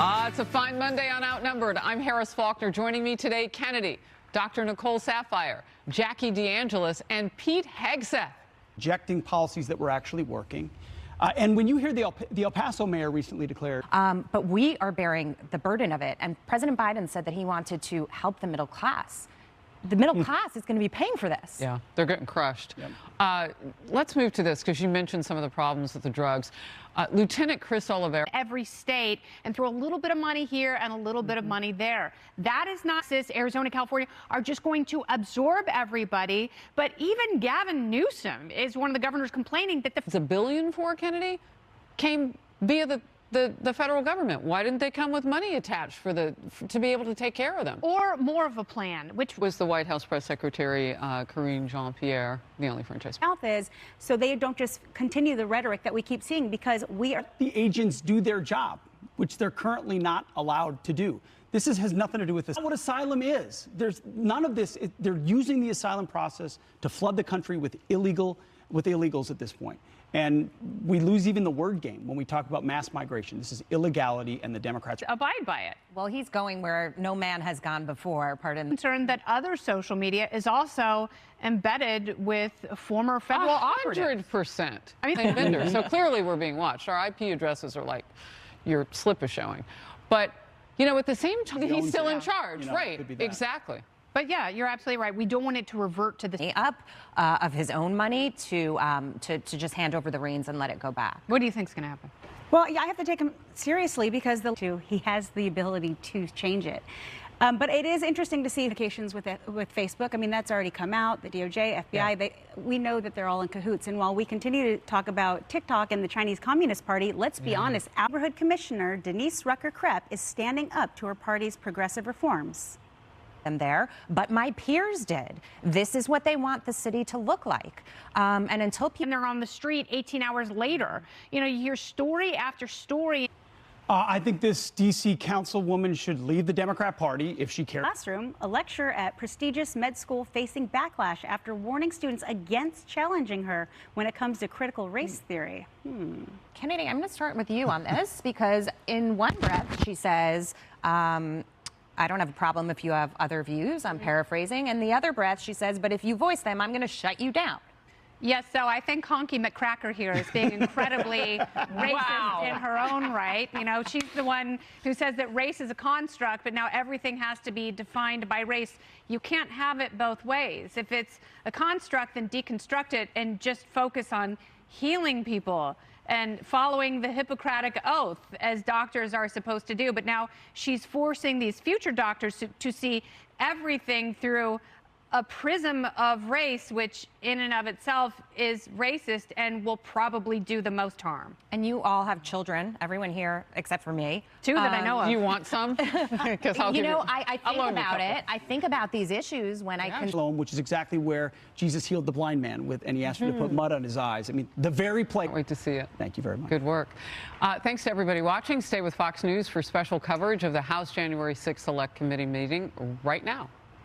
It's a fine Monday on Outnumbered. I'm Harris Faulkner. Joining me today, Kennedy, Dr. Nicole Saphier, Jackie DeAngelis, and Pete Hegseth. Rejecting policies that were actually working. And when you hear the El Paso mayor recently declared... But we are bearing the burden of it. And President Biden said that he wanted to help the middle class. The middle class is going to be paying for this. Yeah, they're getting crushed. Yep. Let's move to this, because you mentioned some of the problems with the drugs. Lieutenant Chris Oliver. Every state and throw a little bit of money here and a little bit of money there. That is not this. Arizona, California are just going to absorb everybody. But even Gavin Newsom is one of the governors complaining that It's $1 billion for Kennedy came via the federal government. Why didn't they come with money attached to be able to take care of them? Or more of a plan, which was the White House Press Secretary Karine Jean-Pierre, the only franchise. South is so they don't just continue the rhetoric that we keep seeing, because we are the agents do their job, which they're currently not allowed to do. This has nothing to do with this. What asylum is. There's none of this. They're using the asylum process to flood the country with illegals at this point. And we lose even the word game when we talk about mass migration. This is illegality, and the Democrats abide by it. Well, he's going where no man has gone before, pardon. Concerned that other social media is also embedded with former federal operatives. 100%. I mean, vendors. So clearly we're being watched. Our IP addresses are like your slip is showing. But, you know, at the same time, he's still in charge. Right. Exactly. But yeah, you're absolutely right. We don't want it to revert to the of his own money to just hand over the reins and let it go back. What do you think's going to happen? Well, yeah, I have to take him seriously, because he has the ability to change it. But it is interesting to see indications with Facebook. I mean, that's already come out. The DOJ, FBI, we know that they're all in cahoots. And while we continue to talk about TikTok and the Chinese Communist Party, let's be honest, neighborhood commissioner Denise Rucker-Krepp is standing up to her party's progressive reforms. There, but my peers did. This is what they want the city to look like. And until people are on the street 18 hours later, you know, you hear story after story. I think this D.C. councilwoman should leave the Democrat Party if she cares. Classroom, a lecture at prestigious med school facing backlash after warning students against challenging her when it comes to critical race theory. Kennedy, I'm going to start with you on this, because in one breath she says, I don't have a problem if you have other views. I'm paraphrasing. And the other breath, she says, but if you voice them, I'm going to shut you down. Yes, so I think Honky McCracker here is being incredibly racist in her own right. You know, she's the one who says that race is a construct, but now everything has to be defined by race. You can't have it both ways. If it's a construct, then deconstruct it and just focus on healing people and following the Hippocratic Oath, as doctors are supposed to do. But now she's forcing these future doctors to see everything through a prism of race, which in and of itself is racist and will probably do the most harm. And you all have children, everyone here except for me. Two that I know of. Do you want some? You know, I think about it. I think about these issues when I can. Which is exactly where Jesus healed the blind man and he asked him to put mud on his eyes. I mean, the very place. Can't wait to see it. Thank you very much. Good work. Thanks to everybody watching. Stay with Fox News for special coverage of the House January 6th Select Committee meeting right now.